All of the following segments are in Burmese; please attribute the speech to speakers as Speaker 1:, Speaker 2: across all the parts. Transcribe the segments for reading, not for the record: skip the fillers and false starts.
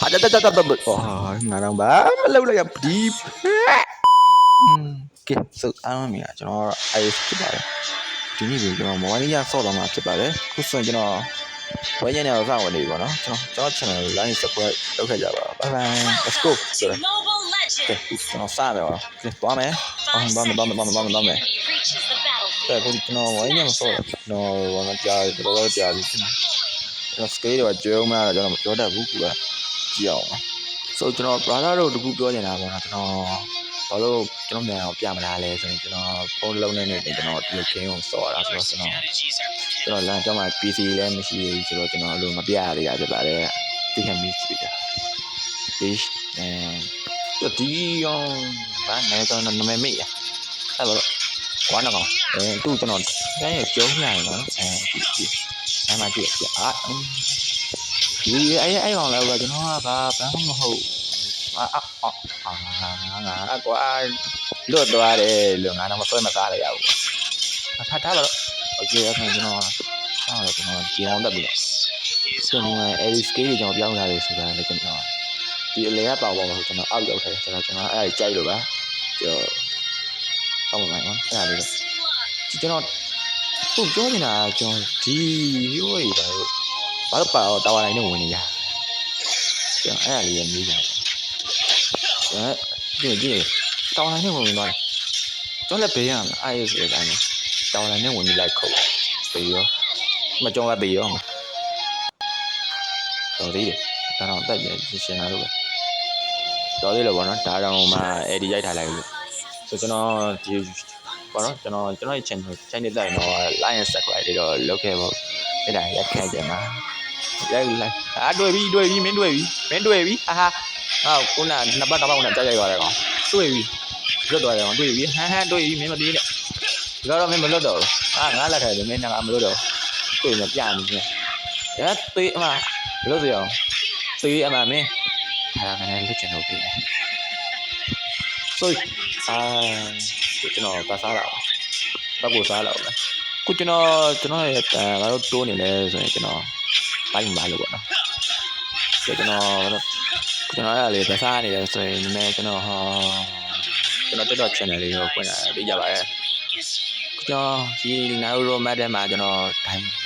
Speaker 1: ဟာတတငါတော့ဘာမလုပ်လိုက်ရဒီကဲဆိုအားမမြာကျွန်တော် IS ဖြစ်ပါတယ်ဒီနေ့ကျွန်တော်မဝိုင်းရဆော့တော့မှာဖြစ်ပါတယ်ခုဆိုရင်ကျွန်တော်ဝိုင်းရနေအောင်စဝင်နေပြီပေါ့နော်ကျွန်တော် channel line subscribe လုပ်ခဲ့ကြပါ bye bye let's go ဆိုတော့ကဲကျွန်တော်စမယ်ပါကဲသွားမယ်သွားမယ်ကဲခုကျွန်တော်ဝိုင်းရမဆော့တော့ကျွန်တော်ဘာမှကြားတော်ကြားပြီကျွန်တော် scale တော့ကျွုံးမှတော့ကျွန်တော်မပြောတတ်ဘူးကူကကြည့်အောင်ဆိုကျွန်တော် brother တို့တကူပြောနေတာပေါ့နော်ကျွန်တော်ဘာလို့ကျွန်တော်မြန်အောင်ပြမလားလဲဆိုရင်ကျွန်တော်ဖုန်းလုံးနဲ့ကျွန်တော်ဒီ game ကိုစော်ရတာဆိုတော့ကျွန်တော်လမ်းကျောင်းမှာ PC လည်းမရှိဘူးဆိုတော့ကျွန်တော်အလိုမပြရသေးတာဖြစ်ပါတယ်သိခံမိပြီတာဒီအောင်ဘာနဲ့ကျွန်တော်နာမည်မေ့ရအဲ့တော့ဝါနာကောင်သူ့ကျွန်တော်တိုင်းရကျုံးရရင်နော်ဒီအဲ့မှာကြည့်ဒီအဲ့ကောင်လည်းကျွန်တော်ကဘာမှမဟုတ်ငါကွာလွတ်သွားတယ်လို့ငါတော့မဆွဲမစားလိုက်ရဘူးထားပါတော့โอเคအဲ့ဒါကျွန်တော်ကြည်အောင်တက်ပြီကျွန်တော်အဲဒီ scale ကိုကျွန်တော်ပြောင်းလာတယ်ဆိုတာလည်းကျွန်တော်ဒီအလဲကပါပါဆိုကျွန်တော်အောက်ရောက်ခဲ့ဆိုတော့ကျွန်တော်အဲ့ဒါကြိုက်လို့ပါကျွန်တော်ကောင်းပါမယ်နော်အဲ့ဒါလေးတော့ကျွန်တော်သူ့ပြောနေတာကျွန်တော်ဒီရိုးရပါလို့ဘာလို့ပါတော့တာဝါတိုင်းနဲ့ဝင်နေရကျွန်တော်အဲ့ဒါလေးရမေးကြတယ်ကြည့်တောင်းလိုက်နဲ့ဝင်သွားတယ်ကျွန်တော်လည်းဘေးရမှာအားရဆိုတဲ့အတိုင်းတောင်းလိုက်နဲ့ဝင်ပြီးလိုက်ခုတ်ပြီးရောမကြောကပြီးရောတော်သေးတယ်ဒါတော့တက်ပြန်ရှင်းလာလို့ပဲတော်သေးလို့ပေါ့နော်ဒါတော့မှအဲဒီရိုက်ထားလိုက်လို့ဆိုကျွန်တော်ဒီပေါ့နော်ကျွန်တော်ရဲ့ channel တက်ရင်တော့ like and subscribe တွေတော့လုပ်ခဲ့ပေါ့အဲ့ဒါရက်ခဲ့ကြမှာလိုက်တွေ့ပြီမင်းတွေ့ပြီဟာခုနနှစ်ပတ်တစ်ပတ်နဲ့ကြိုက်သွားတယ်ကောင်တွေ့ပြီလွတ်သွားတယ်ကောင်တွေ့ပြီဟန်တွေ့ပြီမင်းမပြေးနဲ့ဒီကတော့မင်းမလွတ်တော့ဘူးငါလက်ထဲတယ်မင်းကမလွတ်တော့တွေ့နေပြနေတယ်ဒါသေးအမလွတ်စရာသေးအမမင်းဟာကနေလွတ်ချင်တော့ပြီဆိုကျွန်တော်ပါစားလာတော့ကိုစားလာပဲခုကျွန်တော်ရဲ့ဘာလို့တိုးနေလဲဆိုရင်ကျွန်တော်ဘိုင်းမှာလို့ပေါ့နော်ကျွန်တော်အဲ့လေပစားနေတယ်ဆိုရင်နည်းနည်းကျွန်တော်တက် channel လေးကိုဖွင့်လာပြီးကြပါရဲ့ကျွန်တော်ဒီ Naruto Map ထဲမှာကျွန်တော်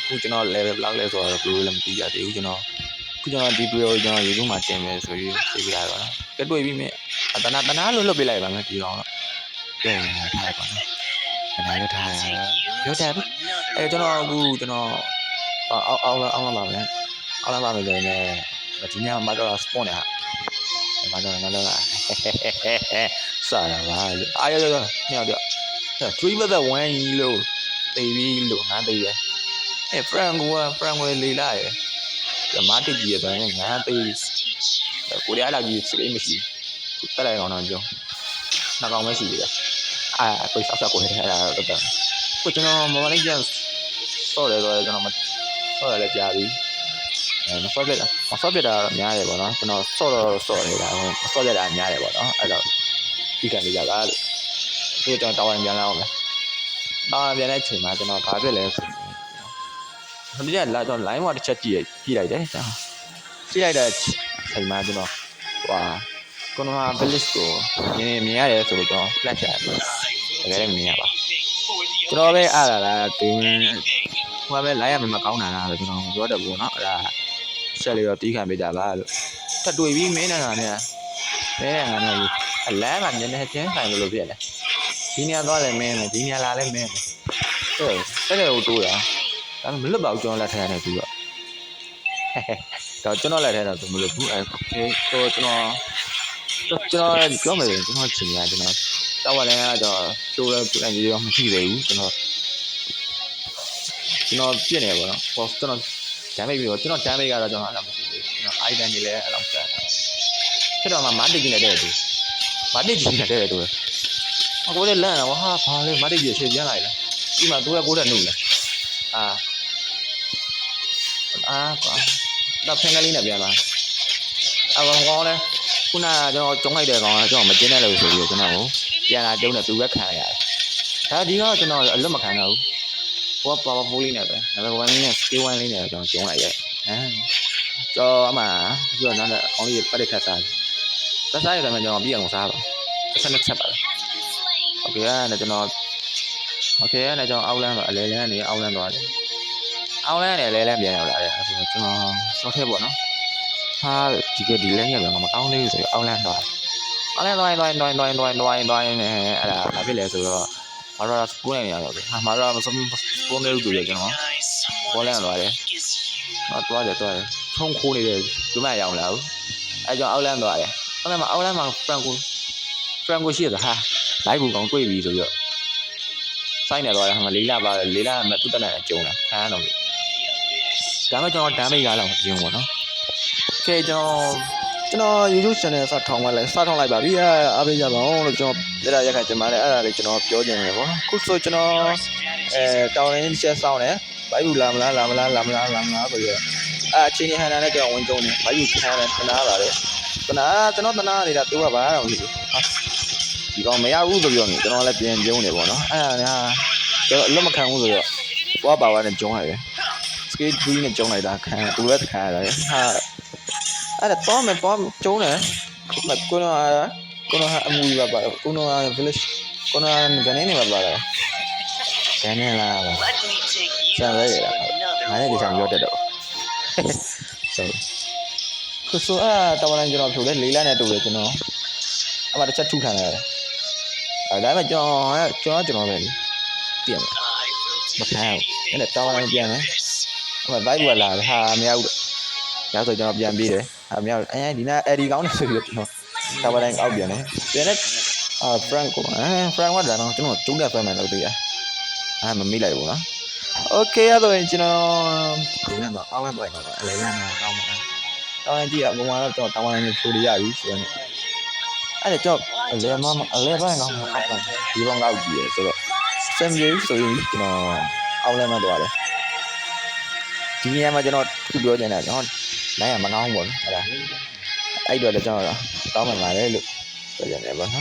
Speaker 1: ခုကျွန်တော် level ဘယ်လောက်လဲဆိုတော့ဘယ်လိုလဲမသိကြသေးဘူးကျွန်တော်ဒီ video ကျွန်တော် YouTube မှာတင်မယ်ဆိုပြီးပြလိုက်ပါတော့ကဲတွေ့ပြီမင်းတနာလို့လွတ်ပေးလိုက်ပါမယ်ဒီကောင်တော့ကဲထားပါနော်ခဏလေးထားရပြောတယ်ဘူးကျွန်တော်အခုအောင်လာပါမယ်ဆိုရင်ဒီညမှာတော့ spawn နေတာမလာစားရပါအားရညောက်တော့3 versus 1လို့တေးပြီးလို့ငါတေးရfrank ကိုလေးလာရမတိကြီးရတော့ငါတေးကိုရီးယားလောက်ကြီးစကိမရှိဘူးတက်လိုက်အောင်တော့ကြောနှစ်ကောင်ပဲရှိသေးတယ်ကိုဆောက်ကိုထဲအဲ့ဒါတော့တက်ကိုကျွန်တော်မမလေးကျဆော့တယ်ဆိုတော့ကျွန်တော်မဆော့ရလဲကြာပြီမဆော့ပြတာများတယ်ပေါ့နော်ကျွန်တော်ဆော့နေတာမဆော့ပြတာများတယ်ပေါ့နော်အဲ့တော့ဒီကံလေးကြပါလို့ဒီကျွန်တော်တာဝန်ပြန်လာအောင်မယ်တာဝန်ပြန်တဲ့အချိန်မှာကျွန်တော်ဘာဖြစ်လဲဆိုတော့ဒီကလာတော့ line 1တစ်ချက်ကြည့်လိုက်တယ်ကျွန်တော်ကြည့်လိုက်တဲ့အချိန်မှာကျွန်တော်ကိုနော် village ကိုမြင်ရတယ်ဆိုတော့ကျွန်တော် flash ရတယ်တကယ်လည်းမြင်ရပါကျွန်တော်ပဲအားလာတာဒီဟိုပဲ line ရမှာကောင်းတာလားဆိုကျွန်တော်ပြောတယ်ပေါ့နော်အဲ့ဒါဆက်လေးတော့တီးခံပေးကြပါလို့ထပ်တွေ့ပြီးမင်းနေတာနဲ့အလန်းကညနေချင်းဆိုင်လို့ပြည့်တယ်ဒီနေရာသွားလဲမင်းတယ်ဒီနေရာလာလဲမင်းတယ်ဆက်တယ်ကိုတိုးတာဒါပေမဲ့မလွတ်ပါဘူးကျွန်တော်လက်ထဲရတယ်ပြီးတော့ကျွန်တော်လက်ထဲတော့မလွတ်ဘူးโอเคတော့ကျွန်တော်ပြောမယ်ကျွန်တော်ချင်ရကျွန်တော်တောက်ရလဲကတော့ချိုးလဲပြန်ပြီးတော့မရှိသေးဘူးကျွန်တော်ပြည့်နေပါတော့ဟောကျွန်တော်ဒမ်းမိတ်ပြီးတော့ကျွန်တော်ဒမ်းမိတ်ကတော့ကျွန်တော်အဲ့လိုမရှိဘူးကျွန်တော် item တွေလည်းအဲ့လိုဆက်ဖြစ်တော့မှမာတစ်ကြီးနဲ့တဲ့တူမာတစ်ကြီးနဲ့တဲ့တူအကိုလည်းလန့်တာဟာဘာလဲမာတစ်ကြီးရှေ့ပြန်လိုက်လားဒီမှာသူကကိုယ်နဲ့နှုတ်လဲကွာတော့ဖင်ကလေးနဲ့ပြန်လာအကောင်ကောင်းလဲခုနကကျွန်တော်ကျုံလိုက်တဲ့ကောင်ကကျွန်တော်မကျင်းတဲ့လို့ဆိုပြီးတော့ကျွန်တော်ကိုပြန်လာတုံးနဲ့သူပဲခံရတယ်ဒါဒီကကျွန်တော်အလွတ်မခံတော့ဘူးဟိုက powerful လေးနဲ့ပဲ level 1လေးနဲ့ skill 1လေးနဲ့ကျွန်တော်ကျုံလိုက်ရဲ့ cho mà vừa nó là có gì bắt được khá sai rất sai rồi mà cho biết làm sao sao nó sắp ok này cho nó ok này cho áo len và lấy len này áo len rồi áo len này lấy len biển nào lại cho thêm bọn nó ha chỉ cái đi lên như vậy mà áo len rồi áo len rồi này là biết lẽ rồi mà ra spoon này rồi mà ra spoon này rồi cho nó có len rồi đấy nó tôi không khu này cứ mày dòng lỡ ai cho áo len rồi áo len mà Franco chia rồi ha lại cũng còn quay vì rồi sai này rồi mà lấy ra mà tụi ta này chồng này ha nó cảm ơn cho đám bây giờ là một chuyện của nó ok cho nó YouTube channel phát thông lại bảo biết bây giờ bảo cho để ra cái chuyện mà để cho nóပြောchuyện này quá cút rồi cho nó tao lên xe sau này bảy buổi làm bây giờ trên này hai này cho ông chồng này bảy buổi hai này tao là đấy cho nó tao thì là tôi bảo rồi chỉ còn mấy áo rồi cho nó lại biến giống này bọn nó cái lúc mà khang rồi quá bảo anh chống này cái duy này chống này đã khang tôi rất khang rồi là to mà chỗ này mà cô nó mùi và cô nó village cô nó cái này mà bảo cái này là sao đấy hai cái chẳng vô được đâu số tao đang cho nó thủ đấy lý lá này thủ đấy cho nó mà chắc thu thằng này ở đấy mà cho nó về tiền một hàng cái này tao đang tiền đấy mà vay vừa là mèo kéo tôi cho nó tiền đi đấy mèo anh đi na đi gấu này sử dụng tao đang áo biển đấy tiền đấy Frank quá là nó chúng ta phải mà đầu tư mà mi lại của nó ok rồi cho nó đúng là bảo áo em vậy lấy ra mà tao anh chị ạ cũng mà cho tao anh thu đi à đi rồi để cho lấy mà lấy ra không đi vòng gạo gì rồi xem dưới rồi nó áo lên mà đồ đấy chỉ nghe mà cho nó thu đuổi như này nó nãy mà ngon muốn là ấy được để cho nó tao mình lại đấy được bây giờ này vẫn hết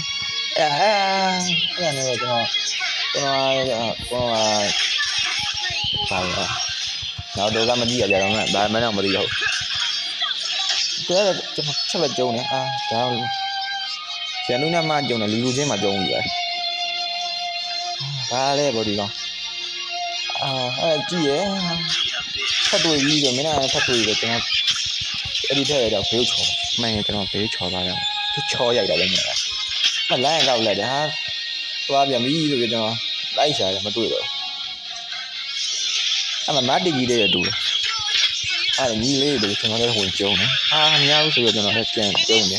Speaker 1: cái này cho nó phải nào đồ ra mình đi ở giờ đó ba mấy nào mà đi đâu thế là chắc là châu này chào chèn núi Nam Man châu này lưu trên mà châu gì vậy ba đây bao đi con chi vậy thắt đuôi đi rồi mấy này thắt đuôi rồi cho nó đi theo là phiếu chó mày cho nó phiếu chó vào đâu cứ cho vậy là bên này mà lại gặp lại để ha qua biển đi rồi cho nó lấy xài mà đuôi rồi mà mát đi gì đây là đủ là như lấy được cho nó cái hồn châu nữa nhau rồi cho nó cái tiền châu nữa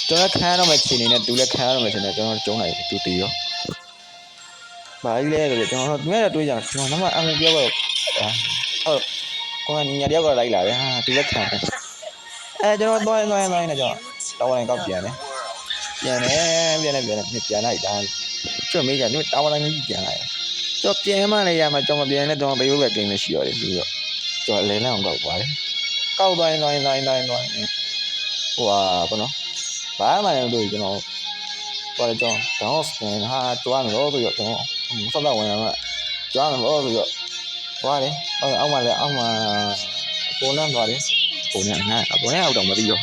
Speaker 1: cho nó khá nó mà chỉ này là tụi nó khá nó mà chỉ là cho nó chỗ này tụi tí đó bà ấy lên rồi cho nó nghe là tôi rằng nó mà ăn cái vào con nhà đéo gọi lại lại tụi nó khá cho nó đôi này cho tao này có tiền đấy tiền này ta cho mấy cái nó tao đang nghĩ tiền này cho tiền mà này mà cho mà tiền này cho nó bây giờ cái này xíu đấy cho lấy nó không quá đấy câu đôi wow con nó bả mà đuổi cho nó qua cho nó cho ăn nó rồi cho nó sao đâu mà cho ăn nó rồi qua đấy ông mà cô nó vào đấy cô này ông đồng mà đi vô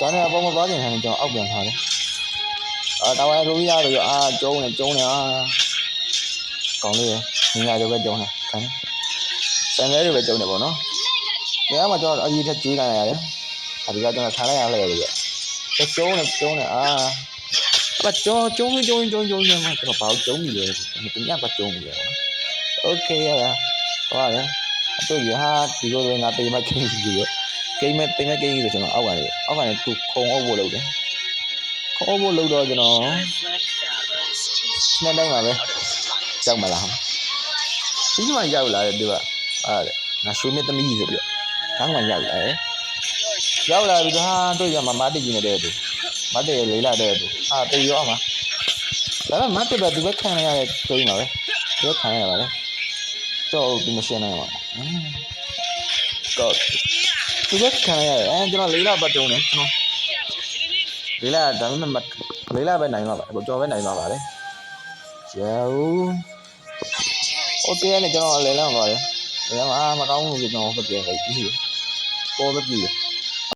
Speaker 1: cái này bông có gì hàng cho ốc biển thôi đấy tao ai rúi ra rồi chỗ này còn đi nhìn ra cho cái chỗ này cái xem lấy được cái chỗ này của nó nếu mà cho ở gì theo chuỗi này đấy thì ra cho nó khá là rồi cái chỗ này mà cho mà nó bảo chỗ gì vậy mình cũng nhắc vào chỗ gì vậy ok là qua đấy tôi gì thì rồi ngã tìm mà cái gì vậy cái mấy cái rồi cho nó ốc này tụt không ốc vô lâu đấy không ốc vô lâu rồi cho nó nên đây mà vậy chẳng mà làm chính mà giàu lại được là số mấy tấm gì rồi tháng mà giàu lại tôi giờ mà má đi gì này được má để lấy lại được tôi yếu mà đó là má tôi bây giờ khang này tôi mà đấy tôi khang này đấy cho cái machine này mà tôi khang này cho nó lấy ra bắt đầu này lấy ra đằng mình mặt lấy ra bên này mà vậy cho bên này mà vậy đấy chào ok này cho nó lấy ra rồi đấy mà không thì nó có tiền cái gì ပေါ်ပဲပြည့်တယ်